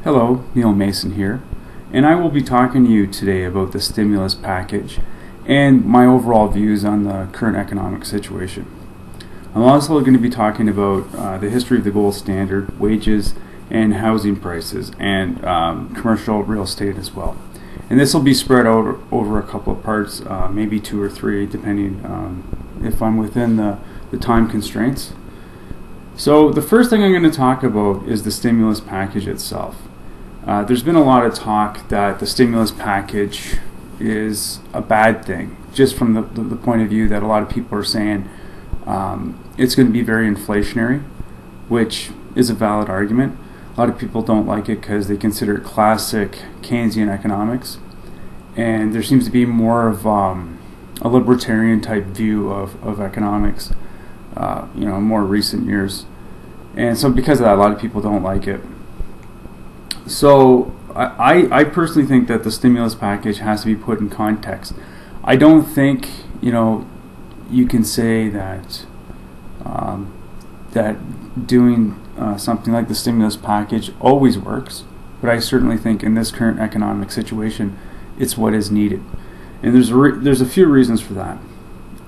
Hello, Neil Mason here, and I will be talking to you today about the stimulus package and my overall views on the current economic situation. I'm also going to be talking about the history of the gold standard, wages, and housing prices, and commercial real estate as well. And this will be spread out over a couple of parts, maybe 2 or 3, depending if I'm within the time constraints. So the first thing I'm going to talk about is the stimulus package itself. There's been a lot of talk that the stimulus package is a bad thing, just from the point of view that a lot of people are saying it's going to be very inflationary, which is a valid argument. A lot of people don't like it because they consider it classic Keynesian economics, and there seems to be more of a libertarian type view of economics, in more recent years. And so because of that, a lot of people don't like it. So I personally think that the stimulus package has to be put in context. I don't think you can say that that doing something like the stimulus package always works, but I certainly think in this current economic situation, it's what is needed. And there's a few reasons for that.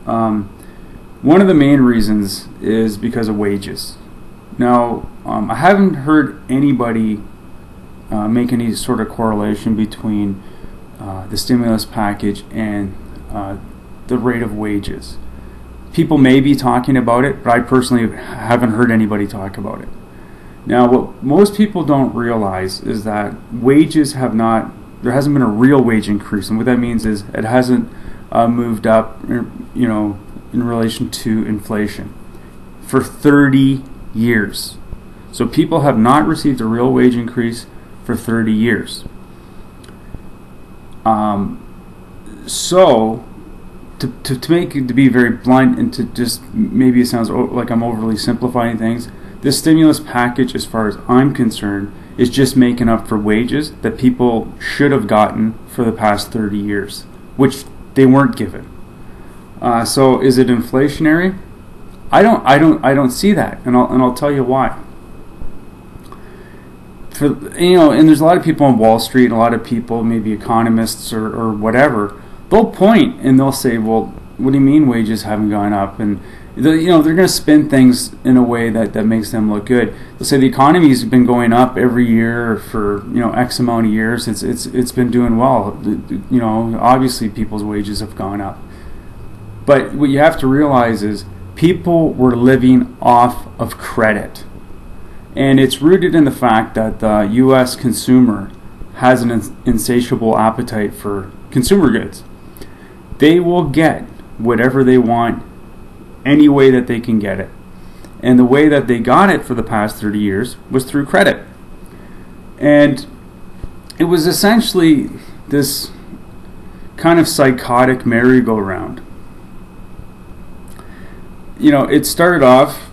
One of the main reasons is because of wages. Now, I haven't heard anybody make any sort of correlation between the stimulus package and the rate of wages. People may be talking about it, but I personally haven't heard anybody talk about it. Now, what most people don't realize is that wages there hasn't been a real wage increase, and what that means is it hasn't moved up, in relation to inflation for 30 years. So people have not received a real wage increase for 30 years. So to be very blunt, and to just, maybe it sounds like I'm overly simplifying things, this stimulus package, as far as I'm concerned, is just making up for wages that people should have gotten for the past 30 years, which they weren't given. So is it inflationary? I don't see that, and I'll tell you why. And there's a lot of people on Wall Street, and a lot of people, maybe economists or whatever, they'll point and they'll say, well, what do you mean wages haven't gone up? And they're going to spin things in a way that makes them look good. They'll say the economy's been going up every year for X amount of years. It's been doing well. Obviously people's wages have gone up. But what you have to realize is people were living off of credit. And it's rooted in the fact that the U.S. consumer has an insatiable appetite for consumer goods. They will get whatever they want any way that they can get it. And the way that they got it for the past 30 years was through credit. And it was essentially this kind of psychotic merry-go-round. It started off,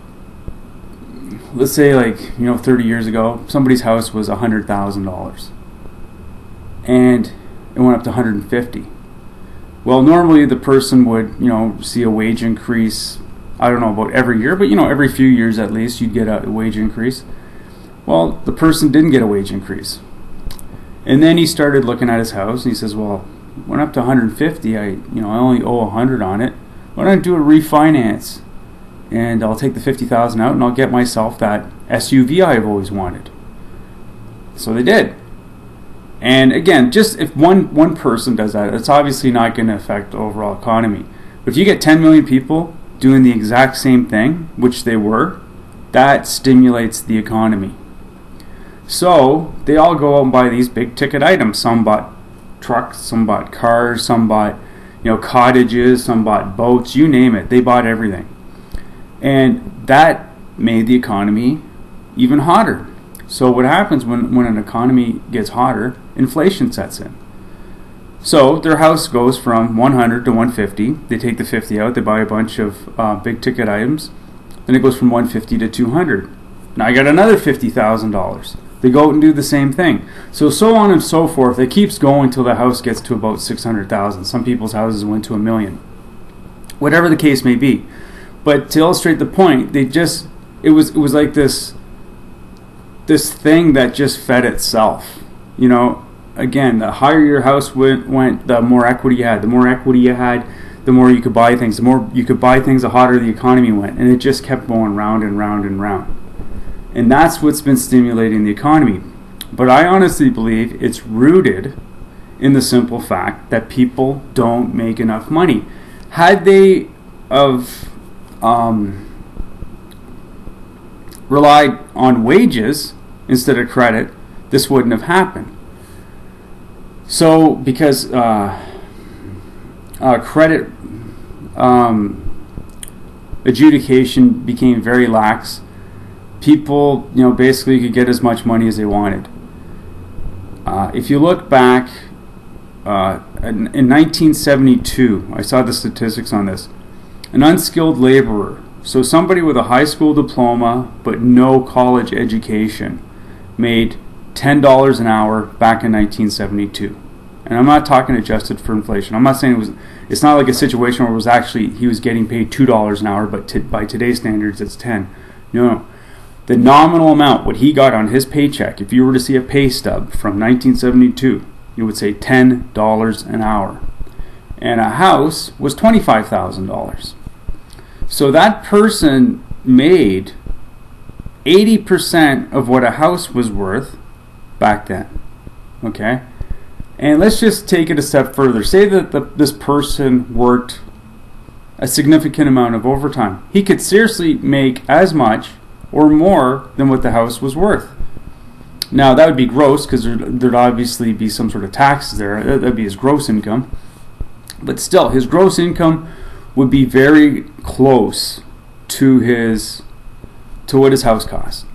let's say 30 years ago, somebody's house was $100,000. And it went up to $150,000. Well, normally the person would, see a wage increase, I don't know about every year, but every few years at least you'd get a wage increase. Well, the person didn't get a wage increase. And then he started looking at his house and he says, well, went up to $150,000, I only owe $100,000 on it. Why don't I do a refinance? And I'll take the $50,000 out and I'll get myself that SUV I've always wanted. So they did. And again, just if one person does that, it's obviously not going to affect the overall economy. But if you get 10 million people doing the exact same thing, which they were, that stimulates the economy. So they all go out and buy these big ticket items. Some bought trucks, some bought cars, some bought cottages, some bought boats, you name it. They bought everything. And that made the economy even hotter. So what happens when an economy gets hotter? Inflation sets in. So their house goes from 100 to 150. They take the 50 out. They buy a bunch of big ticket items. Then it goes from 150 to 200. Now I got another $50,000. They go out and do the same thing. So on and so forth. It keeps going until the house gets to about 600,000. Some people's houses went to $1 million. Whatever the case may be. But to illustrate the point, it was like this this thing that just fed itself. You know, again, the higher your house went, the more equity you had. The more equity you had, the more you could buy things. The more you could buy things, the hotter the economy went. And it just kept going round and round and round. And that's what's been stimulating the economy. But I honestly believe it's rooted in the simple fact that people don't make enough money. Had they relied on wages instead of credit, this wouldn't have happened. So because credit adjudication became very lax, people, you know, basically could get as much money as they wanted. If you look back in 1972, I saw the statistics on this. An unskilled laborer, so somebody with a high school diploma but no college education, made $10 an hour back in 1972. And I'm not talking adjusted for inflation. I'm not saying it's not like a situation where it was actually he was getting paid $2 an hour, but by today's standards it's 10. No. The nominal amount, what he got on his paycheck, if you were to see a pay stub from 1972, you would say $10 an hour. And a house was $25,000. So that person made 80% of what a house was worth back then. Okay? And let's just take it a step further. Say that this person worked a significant amount of overtime. He could seriously make as much or more than what the house was worth. Now that would be gross, because there'd obviously be some sort of taxes there. That'd be his gross income. But still, his gross income would be very close to what his house cost.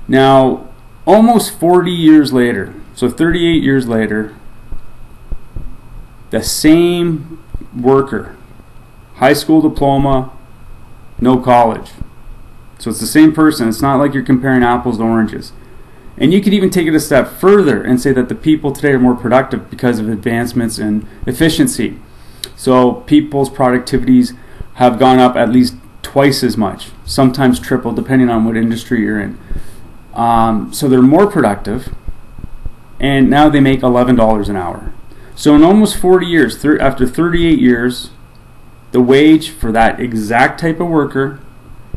Now, almost 40 years later, so 38 years later, the same worker, high school diploma, no college. So it's the same person. It's not like you're comparing apples to oranges. And you could even take it a step further and say that the people today are more productive because of advancements in efficiency. So people's productivities have gone up at least twice as much, sometimes triple, depending on what industry you're in. So they're more productive, and now they make $11 an hour. So in almost 40 years, after 38 years, the wage for that exact type of worker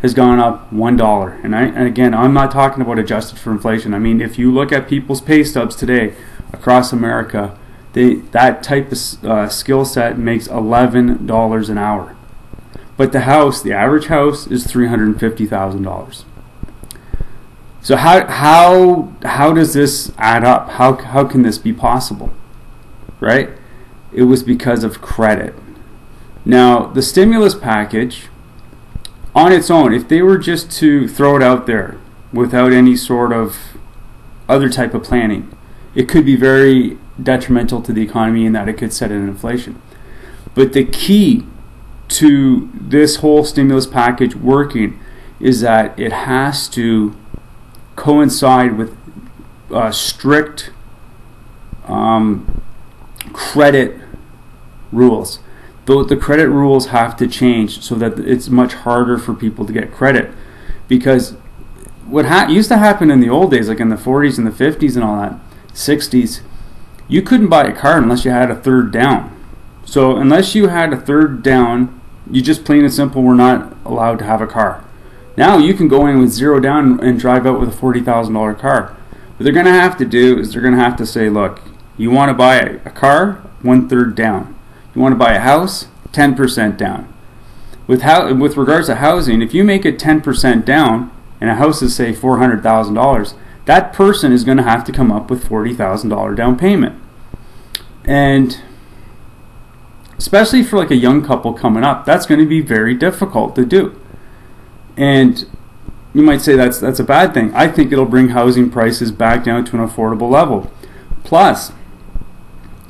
has gone up $1. And again, I'm not talking about adjusted for inflation. I mean, if you look at people's pay stubs today across America, that type of skill set makes $11 an hour. But the average house is $350,000. So how does this add up? How can this be possible? Right? It was because of credit. Now, the stimulus package on its own, if they were just to throw it out there without any sort of other type of planning, it could be very detrimental to the economy in that it could set in inflation. But the key to this whole stimulus package working is that it has to coincide with strict credit rules. The credit rules have to change so that it's much harder for people to get credit, because what used to happen in the old days, like in the 40s and the 50s and all that, 60s, you couldn't buy a car unless you had a third down. So unless you had a third down, you just plain and simple were not allowed to have a car. Now you can go in with zero down and drive out with a $40,000 car. What they're going to have to do is they're going to have to say, look, you want to buy a car, 1/3 down. You want to buy a house, 10% down. With regards to housing, if you make it 10% down and a house is, say, $400,000, that person is going to have to come up with $40,000 down payment. And especially for like a young couple coming up, that's going to be very difficult to do. And you might say that's a bad thing. I think it'll bring housing prices back down to an affordable level. Plus,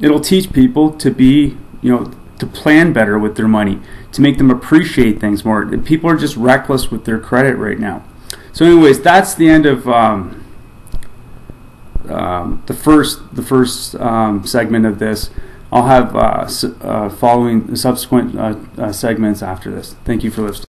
it'll teach people to be, to plan better with their money, to make them appreciate things more. People are just reckless with their credit right now. So anyways, that's the end of the first segment of this. I'll have following subsequent segments after this. Thank you for listening.